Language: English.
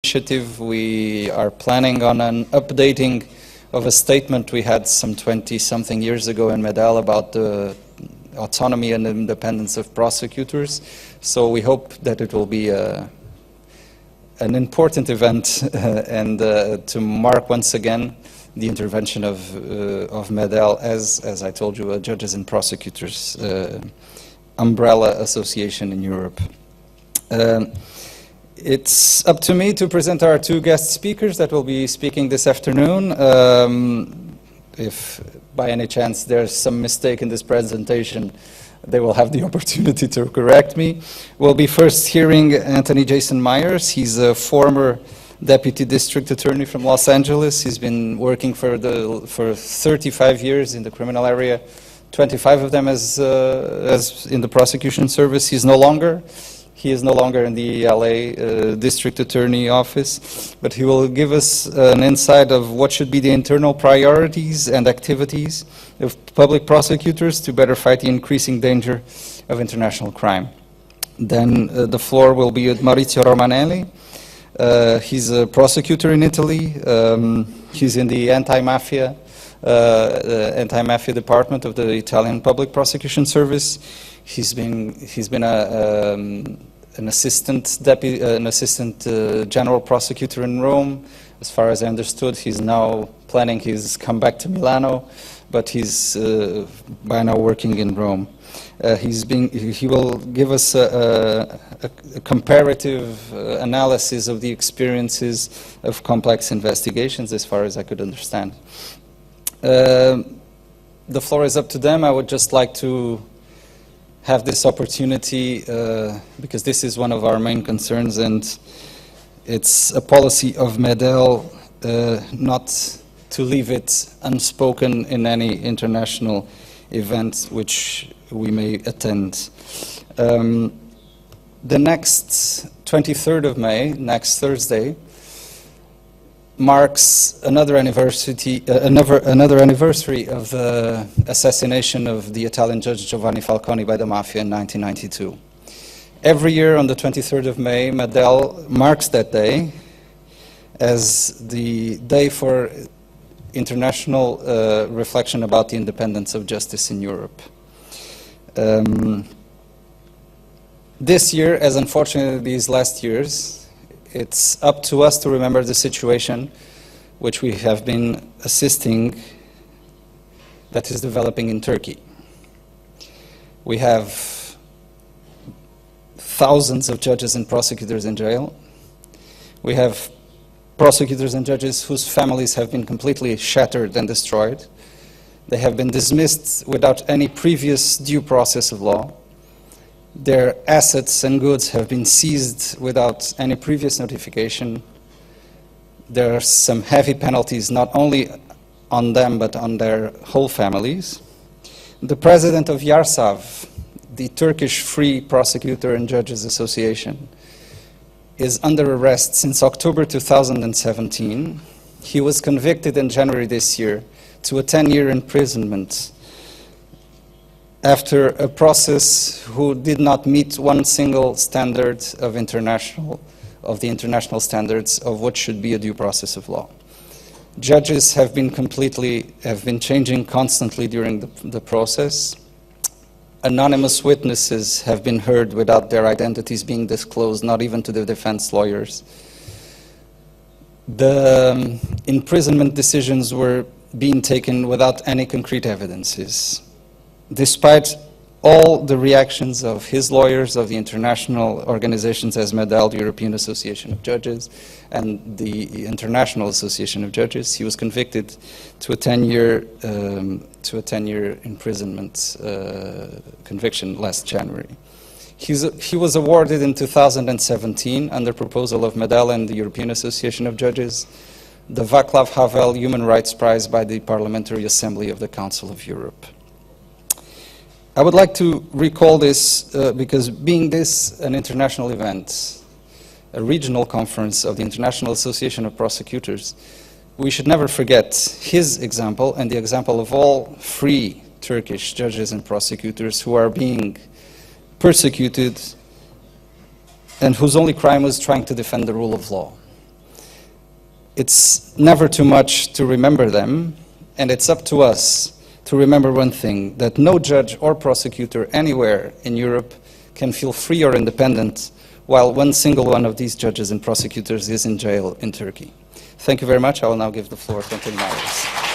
initiative. We are planning on an updating of a statement we had some 20-something years ago in Medell about the autonomy and independence of prosecutors. So we hope that it will be an important event and to mark once again the intervention of Medell as I told you, a judges and prosecutors umbrella association in Europe. It's up to me to present our two guest speakers that will be speaking this afternoon. If by any chance there's some mistake in this presentation, they will have the opportunity to correct me. We'll be first hearing Anthony Jason Myers. He's a former Deputy District Attorney from Los Angeles. He's been working for 35 years in the criminal area, 25 of them as in the prosecution service. He is no longer in the LA District Attorney Office, but he will give us an insight of what should be the internal priorities and activities of public prosecutors to better fight the increasing danger of international crime. Then the floor will be at Maurizio Romanelli. He's a prosecutor in Italy. He's in the anti-mafia department of the Italian Public Prosecution Service. He's been an assistant general prosecutor in Rome. As far as I understood, he's now planning his comeback to Milano, but he's by now working in Rome. He will give us a comparative analysis of the experiences of complex investigations, as far as I could understand. The floor is up to them. I would just like to have this opportunity, because this is one of our main concerns, and it's a policy of Medell not to leave it unspoken in any international event which we may attend. The next 23rd of May, next Thursday, marks another anniversary of the assassination of the Italian judge Giovanni Falcone by the Mafia in 1992. Every year on the 23rd of May, Medell marks that day as the day for international reflection about the independence of justice in Europe. This year, as unfortunately these last years, it's up to us to remember the situation which we have been assisting that is developing in Turkey. We have thousands of judges and prosecutors in jail. We have prosecutors and judges whose families have been completely shattered and destroyed. They have been dismissed without any previous due process of law. Their assets and goods have been seized without any previous notification. There are some heavy penalties not only on them but on their whole families. The president of Yarsav, the Turkish Free Prosecutor and Judges Association, is under arrest since October 2017. He was convicted in January this year to a 10-year imprisonment after a process who did not meet one single standard of the international standards of what should be a due process of law. Judges have been changing constantly during the process. Anonymous witnesses have been heard without their identities being disclosed, not even to the defense lawyers. The imprisonment decisions were being taken without any concrete evidences. Despite all the reactions of his lawyers, of the international organizations as Medell, the European Association of Judges, and the International Association of Judges, he was convicted to a 10-year imprisonment conviction last January. He was awarded in 2017, under proposal of Medell and the European Association of Judges, the Václav Havel Human Rights Prize by the Parliamentary Assembly of the Council of Europe. I would like to recall this because being this an international event, a regional conference of the International Association of Prosecutors, we should never forget his example and the example of all free Turkish judges and prosecutors who are being persecuted and whose only crime was trying to defend the rule of law. It's never too much to remember them, and it's up to us to remember one thing, that no judge or prosecutor anywhere in Europe can feel free or independent while one single one of these judges and prosecutors is in jail in Turkey. Thank you very much. I will now give the floor to Antonio Marques.